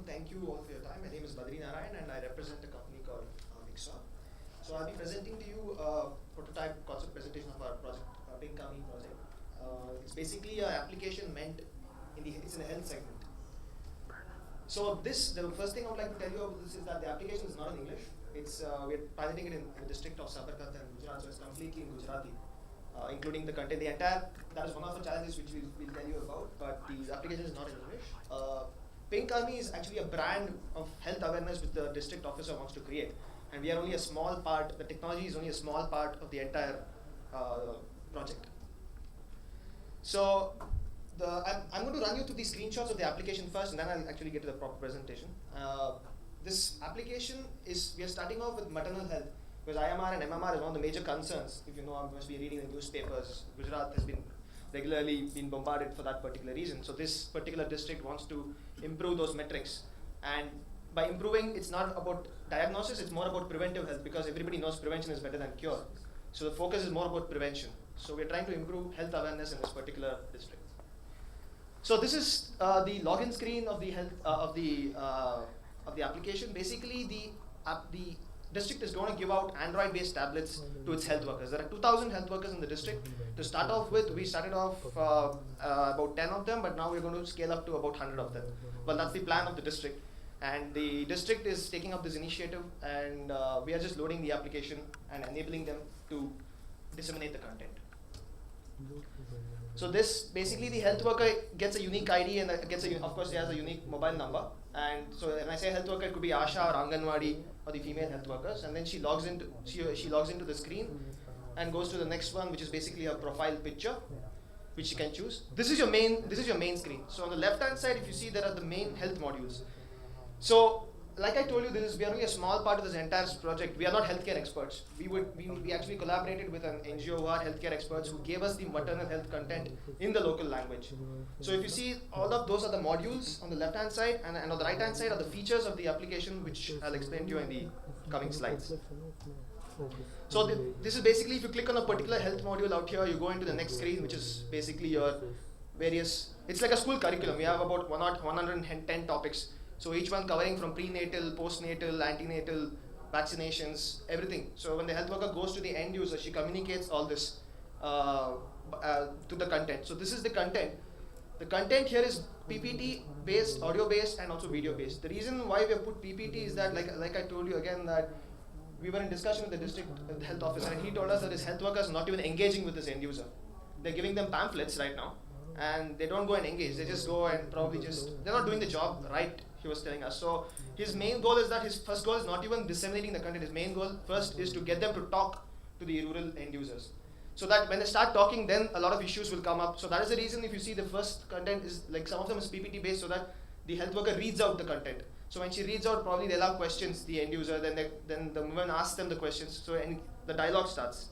to thank you all for your time. My name is Badri Narayan and I represent a company called Mixon. So I'll be presenting to you a prototype concept presentation of our project, Pink Army project. It's basically an application meant it's in the health segment. So the first thing I would like to tell you about this is that the application is not in English. We're piloting it in the district of Sabarkantha in Gujarat, so it's completely in Gujarati, including the content. That is one of the challenges which we'll tell you about, but the application is not in English. Pink Army is actually a brand of health awareness which the district officer wants to create. And we are only a small part, the technology is only a small part of the entire project. So I'm going to run you through the screenshots of the application first, and then I'll actually get to the proper presentation. This application we are starting off with maternal health, because IMR and MMR is one of the major concerns. If you know, I must be reading the newspapers. Gujarat has been regularly been bombarded for that particular reason. So this particular district wants to improve those metrics. And by improving, it's not about diagnosis, it's more about preventive health, because everybody knows prevention is better than cure. So the focus is more about prevention. So we're trying to improve health awareness in this particular district. So this is the login screen of the application. Basically, the district is going to give out Android-based tablets to its health workers. There are 2,000 health workers in the district. To start off with, we started off about 10 of them, but now we're going to scale up to about 100 of them. Well, that's the plan of the district. And the district is taking up this initiative, and we are just loading the application and enabling them to disseminate the content. So this, basically the health worker gets a unique ID and of course he has a unique mobile number. And so when I say health worker, it could be Asha or Anganwadi or the female health workers. And then she logs into the screen and goes to the next one, which is basically her profile picture, which you can choose. This is your main screen. So on the left hand side, if you see, there are the main health modules. So like I told you, we are only a small part of this entire project. We are not healthcare experts. We actually collaborated with an NGO who are healthcare experts who gave us the maternal health content in the local language. So if you see, all of those are the modules on the left hand side, and on the right hand side are the features of the application, which I'll explain to you in the coming slides. So this is basically, if you click on a particular health module out here, you go into the next screen, which is basically your various, it's like a school curriculum. We have about 110 topics. So each one covering from prenatal, postnatal, antenatal, vaccinations, everything. So when the health worker goes to the end user, she communicates all this to the content. So this is the content. The content here is PPT based, audio based, and also video based. The reason why we have put PPT is that, like I told you again, that we were in discussion with the district health officer, and he told us that his health workers are not even engaging with this end user. They're giving them pamphlets right now, and they don't go and engage. They just go and they're not doing the job right, he was telling us. So his main goal is that his first goal is not even disseminating the content. His main goal first is to get them to talk to the rural end users. So that when they start talking, then a lot of issues will come up. So that is the reason, if you see, the first content is, like, some of them is PPT based, so that the health worker reads out the content. So when she reads out, probably they'll have questions, the end user, then the woman asks them the questions, so the dialogue starts.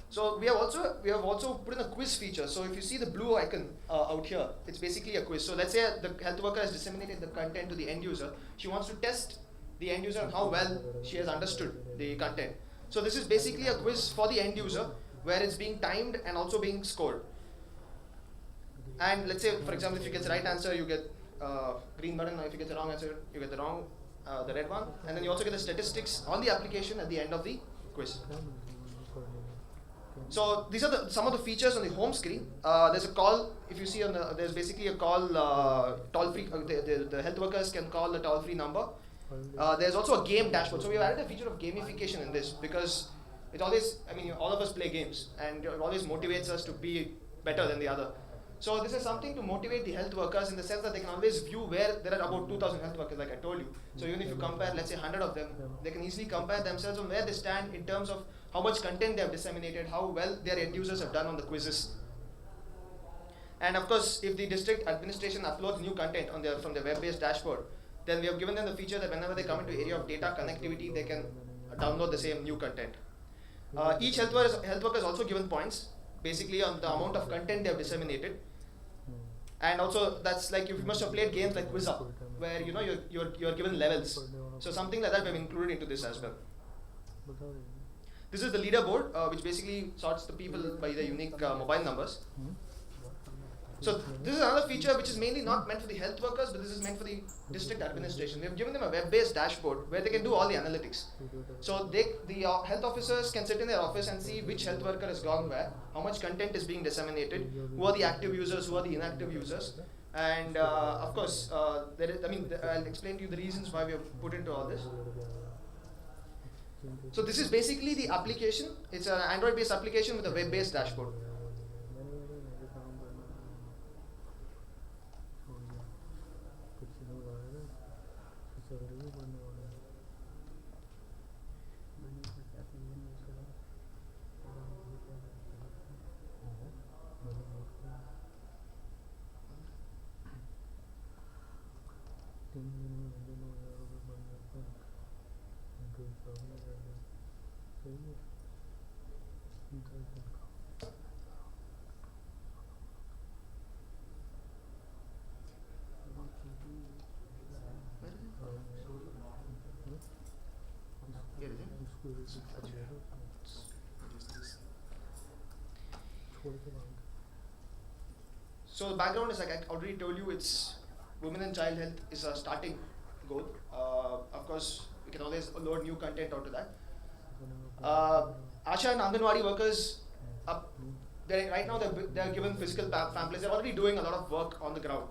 So we have also put in a quiz feature. So if you see the blue icon out here, it's basically a quiz. So let's say the health worker has disseminated the content to the end user. She wants to test the end user on how well she has understood the content. So this is basically a quiz for the end user, where it's being timed and also being scored. And let's say, for example, if you get the right answer, you get green button, or if you get the wrong answer, you get the red one. And then you also get the statistics on the application at the end of the quiz. So these are some of the features on the home screen. There's a call, if you see, there's basically a call, toll-free, the health workers can call the toll-free number. There's also a game dashboard. So we've added a feature of gamification in this, because it always, all of us play games, and it always motivates us to be better than the other. So this is something to motivate the health workers in the sense that they can always view where there are about 2,000 health workers, like I told you. So even if you compare, let's say 100 of them, they can easily compare themselves on where they stand in terms of how much content they have disseminated, how well their end users have done on the quizzes. And of course, if the district administration uploads new content from their web-based dashboard, then we have given them the feature that whenever they come into area of data connectivity, they can download the same new content. Each health worker is also given points, basically on the amount of content they have disseminated. And also, that's like, you must have played games like Quiz-Up, where you're given levels. So something like that we've included into this as well. This is the leaderboard, which basically sorts the people by their unique mobile numbers. So this is another feature which is mainly not meant for the health workers, but this is meant for the district administration. We have given them a web-based dashboard where they can do all the analytics. So the health officers can sit in their office and see which health worker has gone where, how much content is being disseminated, who are the active users, who are the inactive users, and of course, I'll explain to you the reasons why we have put into all this. So this is basically the application. It's an Android-based application with a web-based dashboard. So the background is, like I already told you, it's women and child health is a starting goal. Of course, we can always load new content onto that. Asha and Anganwadi workers, right now they're given physical pamphlets. They're already doing a lot of work on the ground.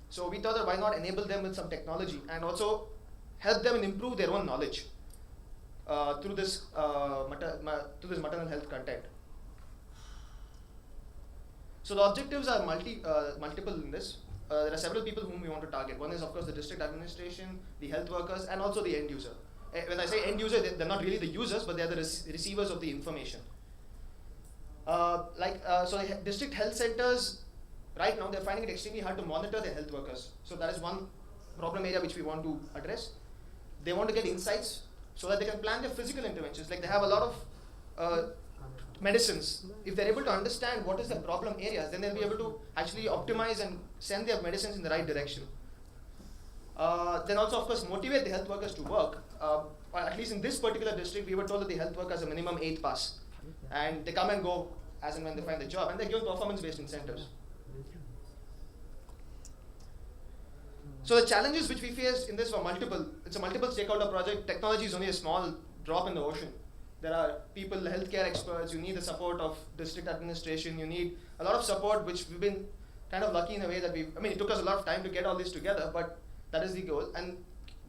So we thought that why not enable them with some technology and also help them and improve their own knowledge through this maternal health content. So the objectives are multiple in this. There are several people whom we want to target. One is, of course, the district administration, the health workers, and also the end user. When I say end user, they're not really the users, but they're the receivers of the information. So the district health centers, right now, they're finding it extremely hard to monitor their health workers. So that is one problem area which we want to address. They want to get insights so that they can plan their physical interventions. Like they have a lot of medicines. If they're able to understand what is the problem areas, then they'll be able to actually optimize and send their medicines in the right direction. Then also, of course, motivate the health workers to work. At least in this particular district, we were told that the health workers are minimum 8th pass. And they come and go as and when they find the job. And they're given performance-based incentives. So the challenges which we faced in this were multiple. It's a multiple stakeholder project. Technology is only a small drop in the ocean. There are people, healthcare experts, you need the support of district administration, you need a lot of support, which we've been kind of lucky in a way that it took us a lot of time to get all this together, but that is the goal. And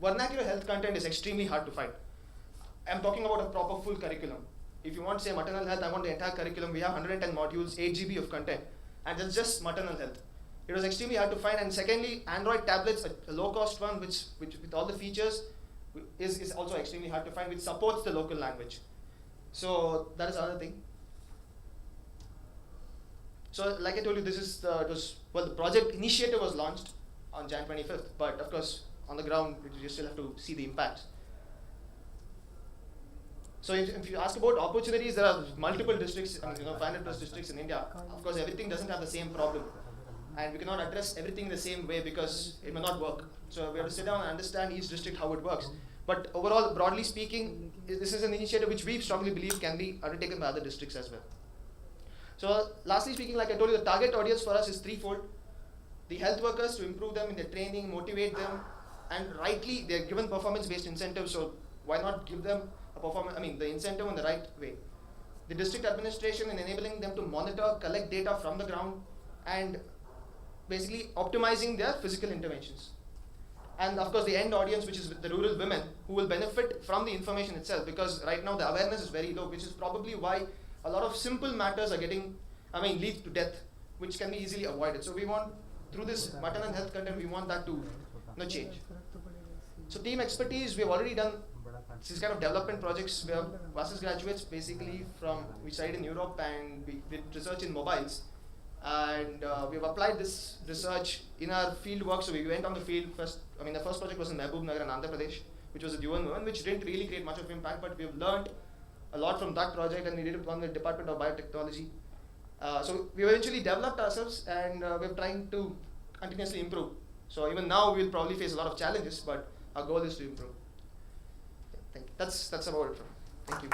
vernacular health content is extremely hard to find. I'm talking about a proper full curriculum. If you want to say maternal health, I want the entire curriculum. We have 110 modules, 8 GB of content, and it's just maternal health. It was extremely hard to find. And secondly, Android tablets, a low-cost one, which with all the features, is also extremely hard to find, which supports the local language. So that is another thing. So like I told you, this is the project initiative was launched on Jan 25th, but of course on the ground you still have to see the impacts. So if you ask about opportunities, there are multiple districts, 500 plus districts in India. Of course, everything doesn't have the same problem, and we cannot address everything in the same way because it may not work. So we have to sit down and understand each district how it works. But overall, broadly speaking, this is an initiative which we strongly believe can be undertaken by other districts as well. So lastly speaking, like I told you, the target audience for us is threefold. The health workers, to improve them in their training, motivate them, and rightly, they're given performance-based incentives, so why not give them the incentive in the right way. The district administration, in enabling them to monitor, collect data from the ground, and basically optimizing their physical interventions. And of course the end audience, which is the rural women, who will benefit from the information itself, because right now the awareness is very low, which is probably why a lot of simple matters are lead to death, which can be easily avoided. So we want, through this maternal health content, we want that to change. So team expertise, we have already done these kind of development projects. We have Vasis graduates basically we studied in Europe, and we did research in mobiles. And we've applied this research in our field work. So we went on the field first. The first project was in Mehboob Nagar in Andhra Pradesh, which was a UN one, which didn't really create much of impact, but we've learned a lot from that project, and we did it on the Department of Biotechnology. So we eventually developed ourselves, and we're trying to continuously improve. So even now we'll probably face a lot of challenges, but our goal is to improve. That's about it. Thank you.